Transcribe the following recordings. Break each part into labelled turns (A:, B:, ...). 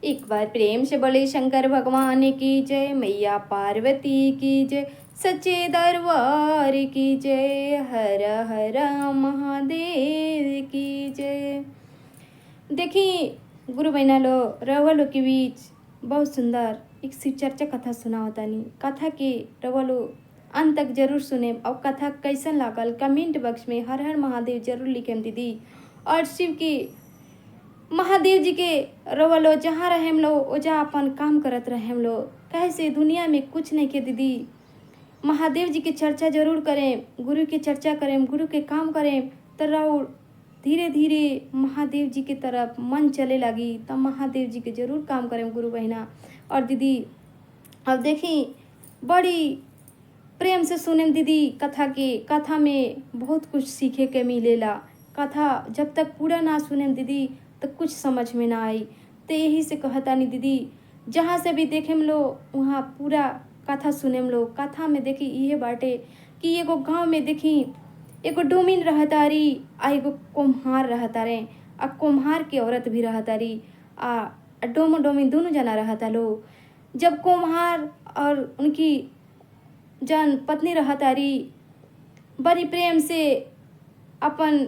A: एक बार प्रेम से बोले शंकर भगवान की जय, मैया पार्वती की जय, सच्चे दरबार की जय, हर हर महादेव की जय। देखी गुरु बहना लो रवा लो के बीच बहुत सुंदर एक शिव चर्चा कथा सुनावतानी। कथा के रवा लो अंत तक जरूर सुने और कथा कैसन लागल कमेंट बॉक्स में हर हर महादेव जरूर लिखेम दीदी। और शिव की महादेव जी के रवा लो जहाँ रहेम लो ओजा अपन काम करत रहेम लो। कैसे दुनिया में कुछ नहीं के दीदी, महादेव जी की चर्चा जरूर करें, गुरु की चर्चा करें, गुरु के काम करें तो रहो धीरे धीरे महादेव जी की तरफ मन चले लगी। तब महादेव जी के जरूर काम करें गुरु बहना और दीदी। अब देखी बड़ी प्रेम से सुने दीदी कथा के, कथा में बहुत कुछ सीखे के मिलेला। कथा जब तक पूरा ना सुने दीदी तो कुछ समझ में ना आई। तो यही से कहता नहीं दीदी, जहाँ से भी देखेम लो वहाँ पूरा कथा सुनेम लो। कथा में देखी ये बाटे कि एगो गांव में देखी एगो डोमिन रहतारी आ एगो कुम्हार रहतारे आ कुम्हार के औरत भी रहतारी आ डोमिन दोनों जना रहता लो। जब कुम्हार और उनकी जन पत्नी रहतारी बड़ी प्रेम से अपन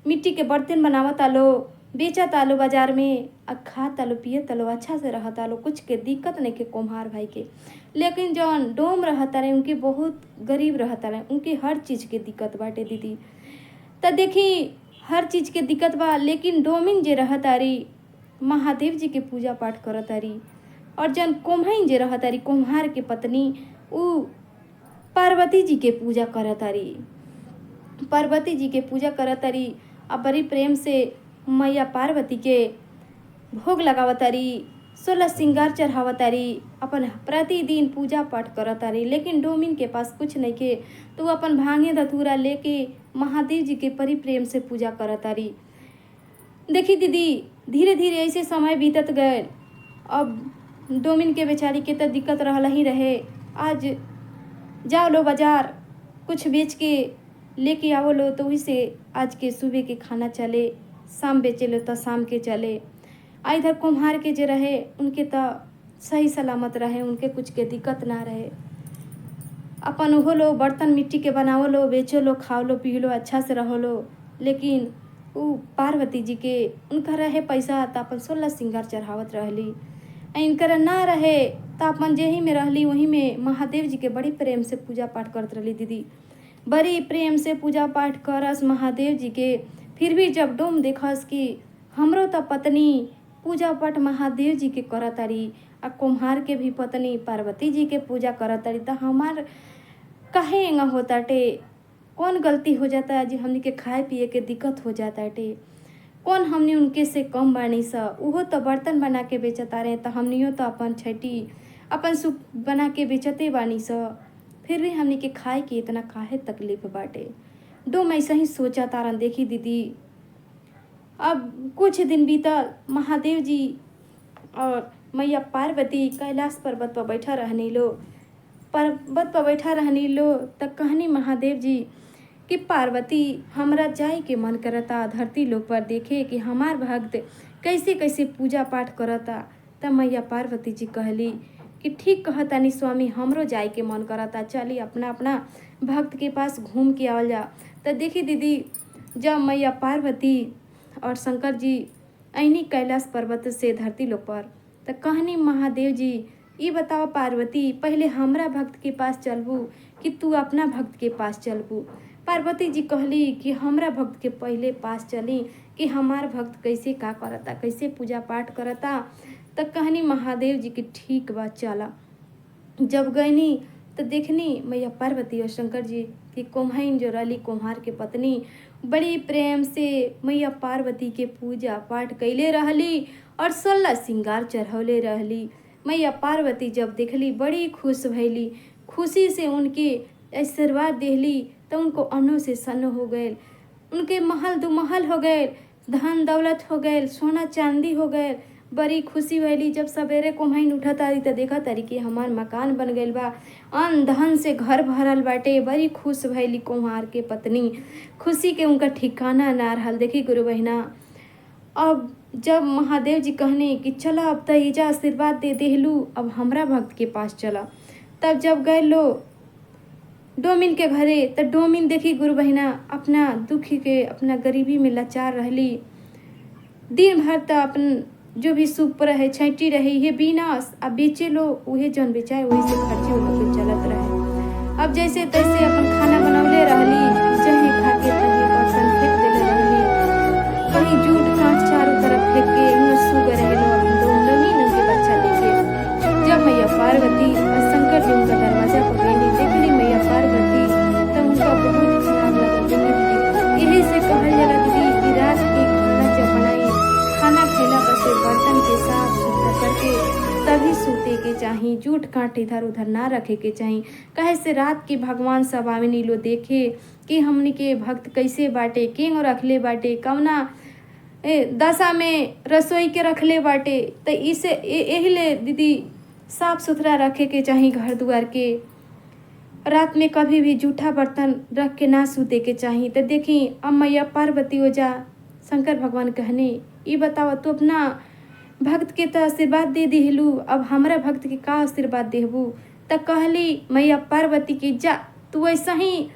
A: मिट्टी के बर्तन बनावता लो, बेचता लो बाजार में आ खाता लो पियता लो, अच्छा से रहता लो, कुछ के दिक्कत नहीं के कुम्हार भाई के। लेकिन जौन डोम रहता रहे उनके बहुत गरीब रहता रहे, उनके हर चीज़ के दिक्कत बाटे दीदी। तो देखी हर चीज़ के दिक्कत बा, लेकिन डोमिन जे रहतारी महादेव जी के पूजा पाठ करतारी। और जन कुम्हाइन जे रहतारी कुम्हार के पत्नी उ पार्वती जी के पूजा करतारी, पार्वती जी के पूजा करतारी। अब बड़ी प्रेम से मैया पार्वती के भोग लगावतारी, 16 श्रृंगार चढ़ावतारी, अपन प्रतिदिन पूजा पाठ करतारी। लेकिन डोमिन के पास कुछ नहीं के तो वो अपन भांगे धतूरा लेके महादेव जी के बड़ी प्रेम से पूजा करतारी। देखी दीदी धीरे धीरे ऐसे समय बीतत गए। अब डोमिन के बेचारी के तो दिक्कत रहला ही रहे। आज जाओ लो बाजार कुछ बेच के लेके आओ लो तो वही से आज के सुबह के खाना चले, शाम बेचे लो तो शाम के चले। आ इधर कुम्हार के जे रहे उनके तो सही सलामत रहे, उनके कुछ के दिक्कत ना रहे। अपन हो लो बर्तन मिट्टी के बनाओ लो, बेचो लो, खाओ लो, पी लो, अच्छा से रहो लो। लेकिन वो पार्वती जी के उनका रहे पैसा तो अपन 16 श्रृंगार चढ़ावत रहली। इनकर ना रहे तो अपन जेही में रहली वहीं में महादेव जी के बड़ी प्रेम से पूजा पाठ करत रहली दीदी। बड़ी प्रेम से पूजा पाठ करस महादेव जी के। फिर भी जब डोम देखस कि हमरो तो पत्नी पूजा पाठ महादेव जी के करतारी आ कुम्हार के भी पत्नी पार्वती जी के पूजा करतारी, तो हमार काहे एंगा होताटे, कौन गलती हो जाता है जी हमनी के खाए पिए के दिक्कत हो जाता टे। कौन हमने उनके से कम बानी सा, उहो तो बर्तन बना के बेचता रहे तो हमनियो तो अपन छठी अपन सूप बना के बेचते बानी सा। फिर भी हमनी के खाए के इतना काहे तकलीफ बाटे। डोम ऐसा ही सोचा तारन। देखी दीदी अब कुछ दिन बीतल, महादेव जी और मैया पार्वती कैलाश पर्वत पर बैठा रहनी लो। पर्वत पर बैठा रहनी लो तब कहनी महादेव जी कि पार्वती हमरा जाए के मन करता धरती लोक पर देखे कि हमार भक्त कैसे कैसे पूजा पाठ करता। तब मैया पार्वती जी कहली कि ठीक कहतानी स्वामी, हमरो जाए के मन करता, चली अपना अपना भक्त के पास घूम के आवल जा। तो देखी दीदी जब मैया पार्वती और शंकर जी ऐनी कैलाश पर्वत से धरती लोक पर तो कहनी महादेव जी ये बताओ पार्वती, पहले हमरा भक्त के पास चलबू कि तू अपना भक्त के पास चलबू। पार्वती जी कहली कि हमरा भक्त के पहले पास चली कि हमार भक्त कैसे का करता, कैसे पूजा पाठ करता। तो कहनी महादेव जी की ठीक बा चला। जब गईनी तो देखनी मैया पार्वती और शंकर जी की कुम्हाइन जो रहली कुम्हार के पत्नी बड़ी प्रेम से मैया पार्वती के पूजा पाठ कैले रहली और 16 श्रृंगार चढ़ौले रहली। मैया पार्वती जब देखली बड़ी खुश भैली, खुशी से उनके आशीर्वाद देहली तो उनको अनो से सनो हो गए, उनके महल दो महल हो गए, धन दौलत हो गए, सोना चांदी हो गए। बड़ी खुशी भैली। जब सवेरे कुम्हाइन उठा तारी तो देखा तारी कि हमार मकान बन गइल बा, अन्न धन से घर भरल बाटे। बड़ी खुश भैली कुम्हार के पत्नी, खुशी के उनका ठिकाना ना रहल। देखी गुरु बहिना अब जब महादेव जी कहने कि चला अब त एजा आशीर्वाद दे देहलू, अब हमरा भक्त के पास चला। तब जब गए लो डोमिन के घरे, त डोमिन देखी गुरु बहिना अपना दुखी के, अपना गरीबी में लाचार रहली। दिन भर त अपन जो भी सुप रहे छैटी रही ये बीनास, अब बेचे लो उहे जन बेचाए वही से खर्चे हो के चलत रहे। अब जैसे तैसे अपन खाना बनौले रहली, जहे खाके तहे बर्तन फेंक देले रहली, कहीं जूट कांच चारों तरफ फेंक के उहाँ सूग रहे लो अपन दो नंगे बच्चा लेके। जब मैया पार्वती और शंकर जी उनका दरवाजा पर गईली, देखली मैया पार्वती तो उनका बहुत खराब लगल दीदी। यही से कहल जाला दीदी कि रात के खाना जब बनाई, खाना खैला पर से बर्तन के साफ सुथरा करके तभी सूते के चाही, जूठ कांट इधर उधर ना रखे के चाही। कहे से रात के भगवान सब आवेनी लो देखे कि हमनी के भक्त कैसे बाटे, केंग रखले बाटे, कवना दशा में रसोई के रखले बाटे। तो इसे यही ले दीदी साफ सुथरा रखे के चाही घर दुआर के। रात में कभी भी जूठा बर्तन रख के ना सूते के चाही। तो देखी अब मैया पार्वती ओजा शंकर भगवान कहने ई बतावा तू अपना भक्त के तो आशीर्वाद दे दिहलू, अब हमरा भक्त के का आशीर्वाद देहबू। त कहली मैया पार्वती की जा तू ऐसा ही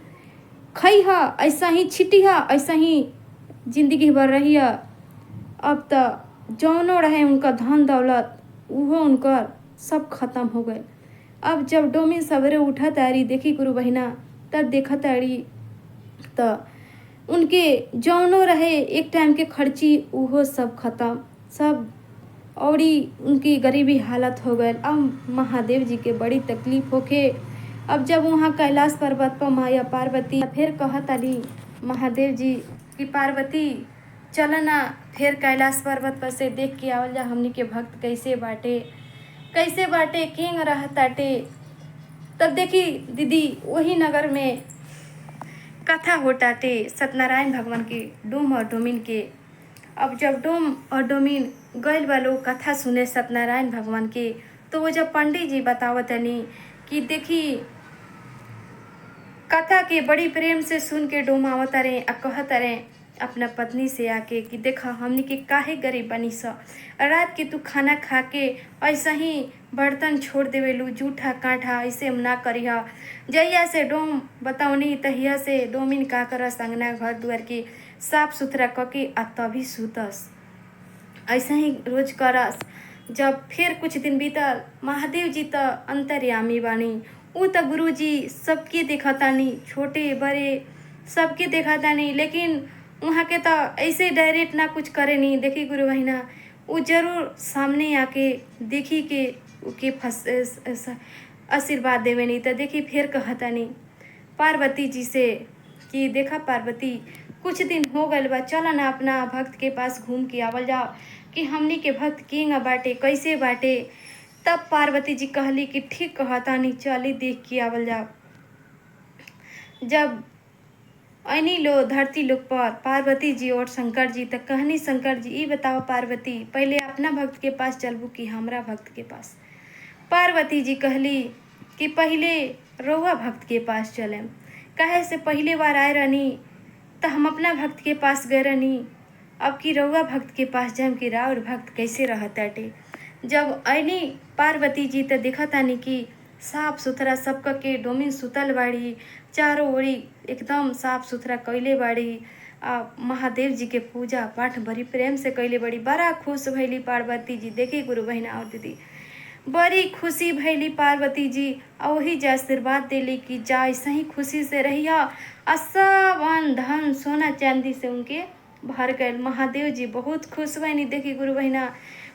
A: खई हा, ऐसा ही छिटी हा, ऐसा ही जिंदगी भर रही। अब तो जौनो रहे उनका धन दौलत उहो उनकर सब खत्म हो गए। अब जब डोमिन सवेरे उठा तारी देखी गुरु बहिना, तब देखा तारी तो उनके जौनो रहे एक टाइम के खर्ची उहो सब खत्म, सब औरी उनकी गरीबी हालत हो गए। अब महादेव जी के बड़ी तकलीफ होके अब जब वहाँ कैलाश पर्वत पर माया पार्वती फिर कहत आली महादेव जी कि पार्वती चलना फिर कैलाश पर्वत पर से देख के आवल जा हमनी के भक्त कैसे बाटे, कैसे बाटे, किंग रहताटे। तब देखी दीदी वही नगर में कथा होटाटे सत्यनारायण भगवान के डोम और डोमिन के। अब जब डोम और डोमिन गइल वालों कथा सुने सत्यनारायण भगवान के, तो वो जब पंडित जी बतावतनी कि देखी कथा के बड़ी प्रेम से सुन के डोम आवत रहे आ कहत रहे अपना पत्नी से आके कि देखा हमनी के काहे गरीब बनी सा, रात के तू खाना खा के ऐसा ही बर्तन छोड़ देवेलू, जूठा कांठा ऐसे हम ना करिहा। जहिया से डोम बतावनी तहिया से डोमिन का करस अंगना घर दुआर की साफ सुथरा करके आ तभी सुतस, ऐसा ही रोज करस। जब फिर कुछ दिन बीतल, महादेव जी तो अंतर्यामी बानी, उ तो गुरु जी सबके देखतानी, छोटे बड़े सबके देखतानी, लेकिन वहाँ के तो ऐसे डायरेक्ट ना कुछ करे नहीं। देखी गुरु बहिना वो जरूर सामने आके देखी के आशीर्वाद देवे नहीं। तो देखी फिर कहतानी पार्वती जी से कि देखा पार्वती कुछ दिन हो गए बा, चला ना अपना भक्त के पास घूम के आवल जाओ कि हमनी के भक्त किंग बाटे कैसे बाटे। तब पार्वती जी कहली कि ठीक कहतानी, चली देख के आवल जाओ। जब ऐनी लो धरती लोक पर पार्वती जी और शंकर जी, तक कहनी शंकर जी ई बताओ पार्वती पहले अपना भक्त के पास चलबू कि हमरा भक्त के पास। पार्वती जी कहली कि पहले रउआ भक्त के पास चलें, कहे से पहले बार आए रहनी तो हम अपना भक्त के पास गए रहनी, अब कि रउआ भक्त के पास जाम कि राउर भक्त कैसे रहताटे। जब ऐनी पार्वती जी तो देखतानी कि साफ सुथरा सब के डोमिन सुतल बाड़ी, चारों ओरी एकदम साफ सुथरा कैले बाड़ी, महादेव जी के पूजा पाठ बड़ी प्रेम से कैले बाड़ी। बड़ा खुश भैली पार्वती जी। देखी गुरु बहिना और दीदी बड़ी खुशी भैली पार्वती जी, और वही जा आशीर्वाद देली कि जा ऐसा ही खुशी से रहिया, आ सब अन्न धन सोना चांदी से उनके भर गए। महादेव जी बहुत खुश भैनी। देखी गुरु बहिना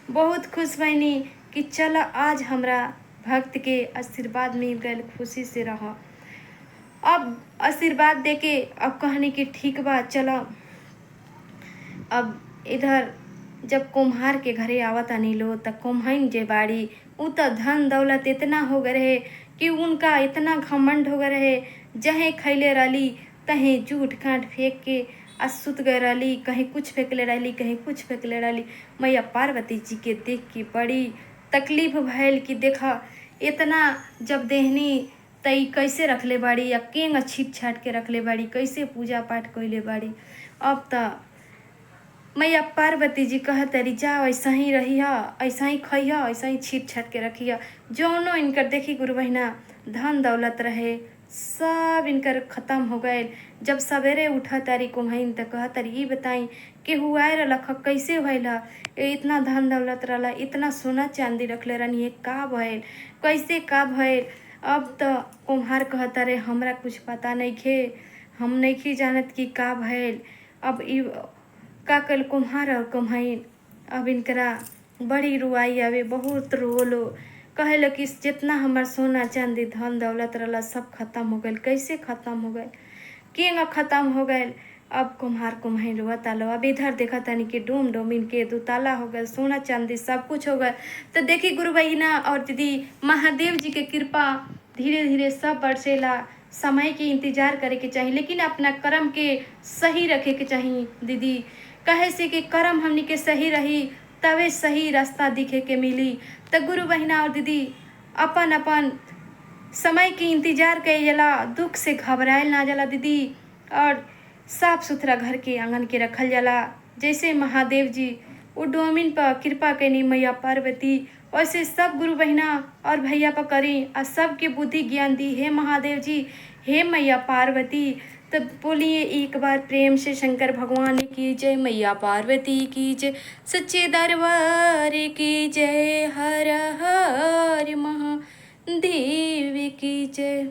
A: बहुत खुश भैनी कि चल आज हमरा भक्त के आशीर्वाद मिल गए, खुशी से रह। अब आशीर्वाद देके अब कहनी कि ठीक बा चलो। अब इधर जब कुम्हार के घरे आवत आनी लो, तब कुम्हाइन जे बाड़ी उ तो धन दौलत इतना हो गए रहे कि उनका इतना घमंड हो गए रहे, जहे खैले रहली तहे जूठ कांट फेंक के आ सुत गए रहली, कहीं कुछ फेंकले रहली कहीं कुछ फेंकले रहली। मैया पार्वती जी के देख के बड़ी तकलीफ भैल कि देखा इतना जब देहनी तई कैसे रखले बाड़ी, या केंग छीट छाट के रखले बाड़ी, कैसे पूजा पाठ कैले बाड़ी। अब तो मैया पार्वती जी कहतरी जाओ ऐसा ही रहिया, ऐसा ही खइया, ऐसा ही छीट छाट के रखिया। जौनो इनकर देखी गुरु बहिना धन दौलत रहे सब इनकर ख़त्म हो गए। जब सवेरे उठा तारी कुम्हाइन त कह तारी ई बताई केहू आए रलख कैसे भइल ह? इतना धन दौलत रहला, इतना सोना चांदी रखले रहनी है, का भइल, कैसे का भइल? अब त कुम्हार कहता रे हमरा कुछ पता नइखे, हम नइखे जानत कि का भइल। अब ई का कइल कुम्हार और कुम्हाइन, अब इनकरा बड़ी रुआई आवे, बहुत रोलो। कहेला कि जितना हमार सोना चांदी धन दौलत रहला सब खत्म हो गइल। कैसे खत्म हो गइल, केंगा खत्म हो गइल? अब कुम्हार कुम्हाइन रोवता लो। अब इधर देखा तानी कि डोम डोमिन के दुताला हो गए, सोना चांदी सब कुछ हो गए। तो देखी गुरु बहिना और दीदी महादेव जी के कृपा धीरे धीरे सब बरसेला। समय के इंतजार करे के चाहिए, लेकिन अपना कर्म के सही रखे के चाहिए दीदी। कहे से कि कर्म हमनी के सही रही तबे सही रास्ता दिखे के मिली। तो गुरु बहिना और दीदी अपन अपन समय के इंतजार कइल जाला, दुख से घबराइल ना जाला दीदी। और साफ सुथरा घर के आंगन के रखल जाला। जैसे महादेव जी वो डोमिन पर कृपा कैनी मैया पार्वती, वैसे सब गुरु बहिना और भैया पर करी और सबके बुद्धि ज्ञान दी। हे महादेव जी, हे मैया पार्वती। तो बोलिए एक बार प्रेम से शंकर भगवान की जय, मैया पार्वती की जय, सच्चे दरबार की जय, हर हर महादेव की जय।